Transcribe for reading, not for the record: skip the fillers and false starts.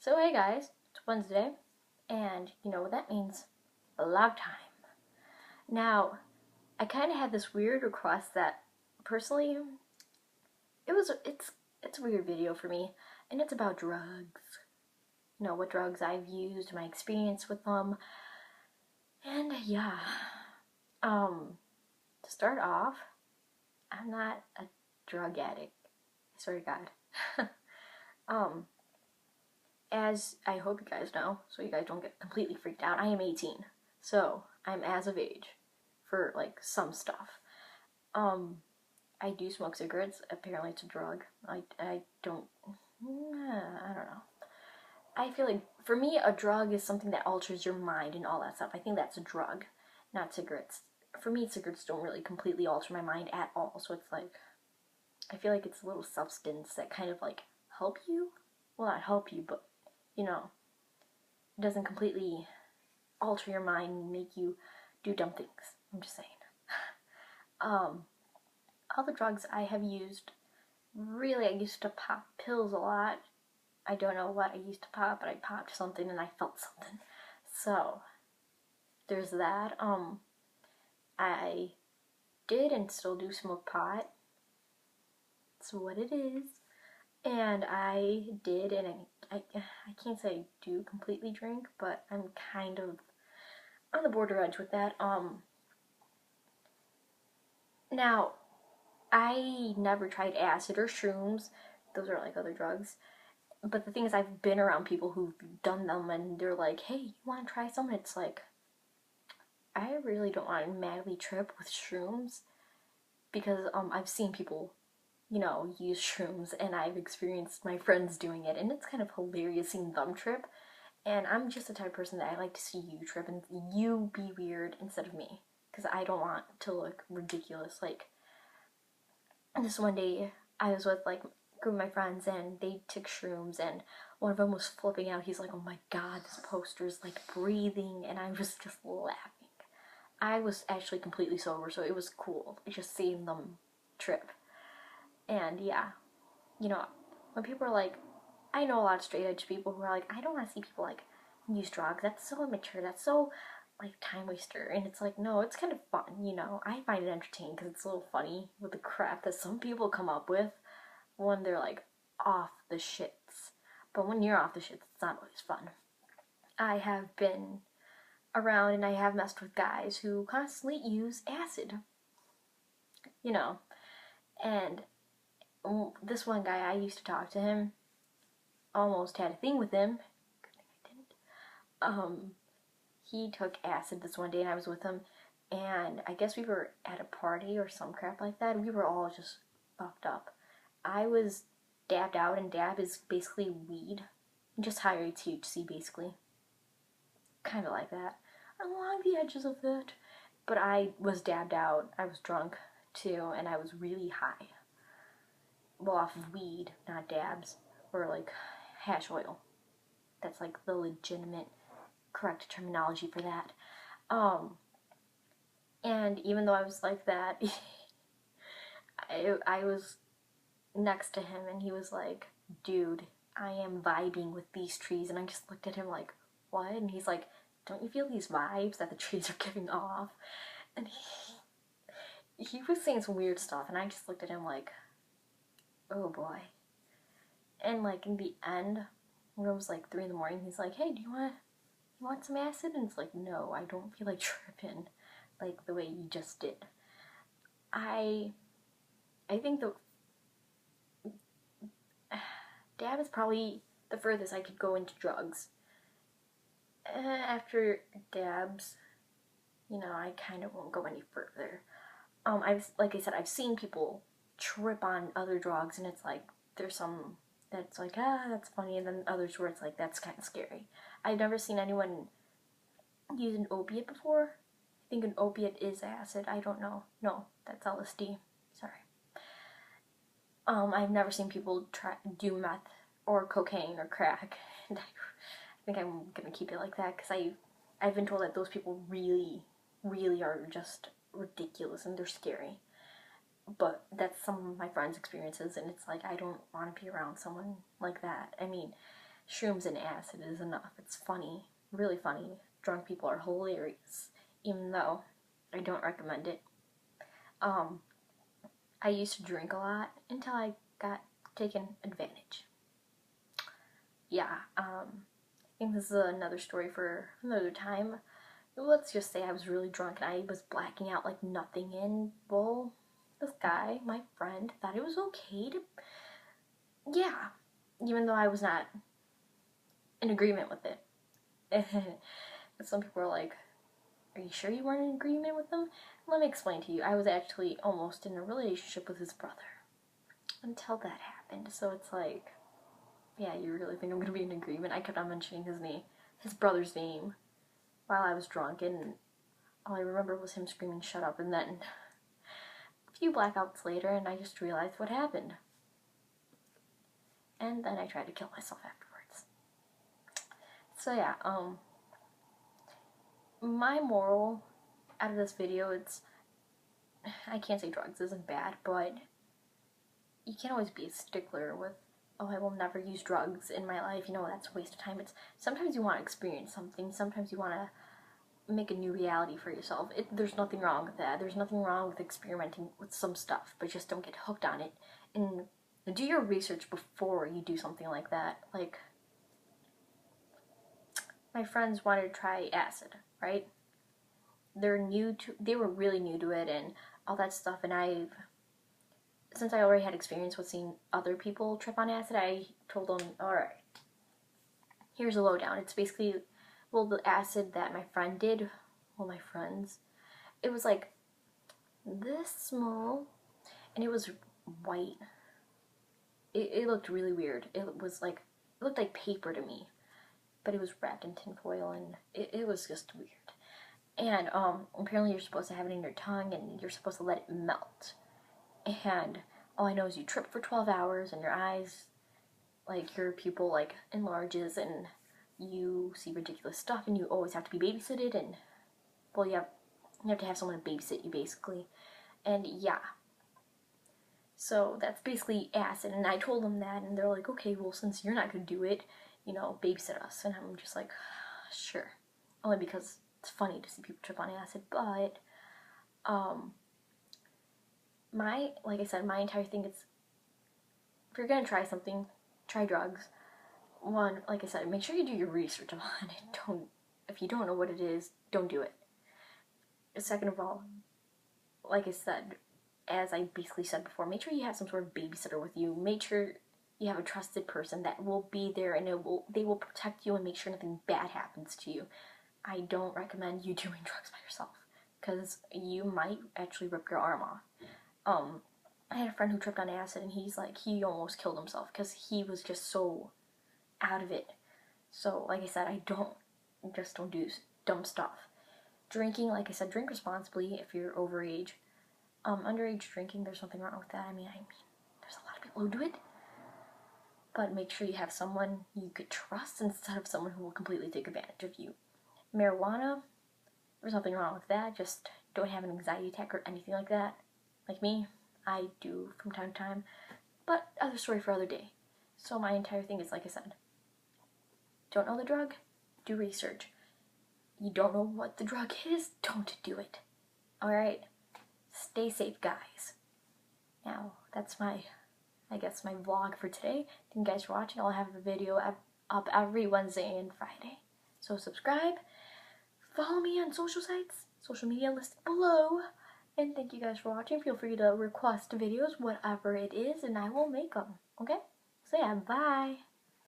So hey guys, it's Wednesday, and you know what that means? Vlog time. Now, I kind of had this weird request that, personally, it's a weird video for me, and it's about drugs. You know, what drugs I've used, my experience with them, and yeah. To start off, I'm not a drug addict. I swear to God. um, as I hope you guys know, so you guys don't get completely freaked out, I am 18. So, I'm as of age for like some stuff. Um, I do smoke cigarettes. Apparently it's a drug. I don't I don't know. I feel like for me a drug is something that alters your mind and all that stuff. I think that's a drug, not cigarettes. For me cigarettes don't really completely alter my mind at all. So it's like I feel like it's a little substance that kind of like help you. Well, not help you, but you know, it doesn't completely alter your mind and make you do dumb things. I'm just saying. Um, all the drugs I have used, really, I used to pop pills a lot. I don't know what I used to pop, but I popped something and I felt something. So, there's that. I did and still do smoke pot. That's what it is. And I did, and I can't say I do completely drink, but I'm kind of on the border edge with that. Now, I never tried acid or shrooms. Those are like other drugs. But the thing is, I've been around people who've done them and they're like, hey, you want to try some? And it's like, I really don't want to madly trip with shrooms because I've seen people, use shrooms and I've experienced my friends doing it and it's kind of hilarious seeing them trip. And I'm just the type of person that I like to see you trip and you be weird instead of me because I don't want to look ridiculous. Like, this one day I was with like a group of my friends and they took shrooms and one of them was flipping out. He's like, oh my god, this poster's like breathing, and I was just laughing. I was actually completely sober, so it was cool just seeing them trip. And yeah, you know, when people are like, I know a lot of straight edge people who are like, I don't want to see people like use drugs. That's so immature. That's so like time waster. And it's like, no, it's kind of fun. I find it entertaining because it's a little funny with the crap that some people come up with when they're like off the shits. But when you're off the shits, it's not always fun. I have been around and I have messed with guys who constantly use acid, you know. And this one guy, I used to talk to him, almost had a thing with him. Good thing I didn't. He took acid this one day and I was with him, and I guess we were at a party or some crap like that. We were all just fucked up. I was dabbed out, and dab is basically weed, just higher THC basically, kind of like that, along the edges of it. But I was dabbed out. I was drunk too, and I was really high. Well, off of weed, not dabs, or like hash oil. That's like the legitimate, correct terminology for that. Um, and even though I was like that, I was next to him and he was like, dude, I am vibing with these trees. And I just looked at him like, what? And he's like, don't you feel these vibes that the trees are giving off? And he was saying some weird stuff and I just looked at him like, oh boy. And like in the end, when it was like 3 in the morning, he's like, hey, do you want some acid? And it's like, no, I don't feel like tripping like the way you just did. I think the dab is probably the furthest I could go into drugs. After dabs, I kind of won't go any further. Like I said, I've seen people trip on other drugs, and it's like there's some that's like that's funny, and then others where it's like that's kind of scary. I've never seen anyone use an opiate before. I think an opiate is acid. I don't know. No, that's LSD. Sorry. I've never seen people do meth or cocaine or crack, and I think I'm gonna keep it like that because I've been told that those people really, really are just ridiculous and they're scary. But that's some of my friends' experiences, and it's like I don't want to be around someone like that. I mean, shrooms and acid is enough. It's funny, really funny. Drunk people are hilarious, even though I don't recommend it. I used to drink a lot until I got taken advantage. Yeah, I think this is another story for another time. Let's just say I was really drunk and I was blacking out like nothing, and well, this guy, my friend, thought it was okay to, yeah, even though I was not in agreement with it. And some people are like, are you sure you weren't in agreement with them? Let me explain to you. I was actually almost in a relationship with his brother until that happened. So it's like, yeah, you really think I'm gonna be in agreement? I kept on mentioning his brother's name while I was drunk, and all I remember was him screaming, "Shut up!" And then a few blackouts later, and I just realized what happened. And then I tried to kill myself afterwards. So yeah, my moral out of this video, I can't say drugs isn't bad, but you can't always be a stickler with, oh, I will never use drugs in my life, that's a waste of time. Sometimes you want to experience something, sometimes you want to make a new reality for yourself. There's nothing wrong with that. There's nothing wrong with experimenting with some stuff, but just don't get hooked on it. And do your research before you do something like that. Like, my friends wanted to try acid, right? They were really new to it and all that stuff, and since I already had experience with seeing other people trip on acid, I told them, alright, here's a lowdown. It's basically, well, the acid that my friend did, my friends, it was like this small, and it was white. It looked really weird. It looked like paper to me, but it was wrapped in tinfoil, and it was just weird. And apparently you're supposed to have it in your tongue, and you're supposed to let it melt. And all I know is you trip for 12 hours, and your eyes, like, your pupil, like, enlarges, and you see ridiculous stuff, and you always have to be babysitted, and, well, you have to have someone to babysit you, basically. And, yeah. So, that's basically acid, and I told them that, and they're like, okay, well, since you're not gonna do it, babysit us. And I'm just like, sure. Only because it's funny to see people trip on acid, but, like I said, my entire thing is, if you're gonna try something, try drugs. One, like I said, make sure you do your research on it. If you don't know what it is, don't do it. Second of all, like I said, as I basically said before, make sure you have some sort of babysitter with you. Make sure you have a trusted person that will be there, and they will protect you and make sure nothing bad happens to you. I don't recommend you doing drugs by yourself, because you might actually rip your arm off. I had a friend who tripped on acid, and he almost killed himself because he was just so out of it. So, like I said, don't do dumb stuff. Drinking, like I said, drink responsibly if you're overage. Underage drinking, there's nothing wrong with that. I mean, there's a lot of people who do it. But make sure you have someone you could trust instead of someone who will completely take advantage of you. Marijuana, there's nothing wrong with that. Just don't have an anxiety attack or anything like that. Like me, I do from time to time. But other story for other day. So my entire thing is, like I said, don't know the drug? Do research. You don't know what the drug is? Don't do it. Alright? Stay safe, guys. Now, that's my vlog for today. Thank you guys for watching. I'll have a video up every Wednesday and Friday. So subscribe. Follow me on social sites. Social media listed below. And thank you guys for watching. Feel free to request videos, whatever it is, and I will make them. Okay? So yeah, bye.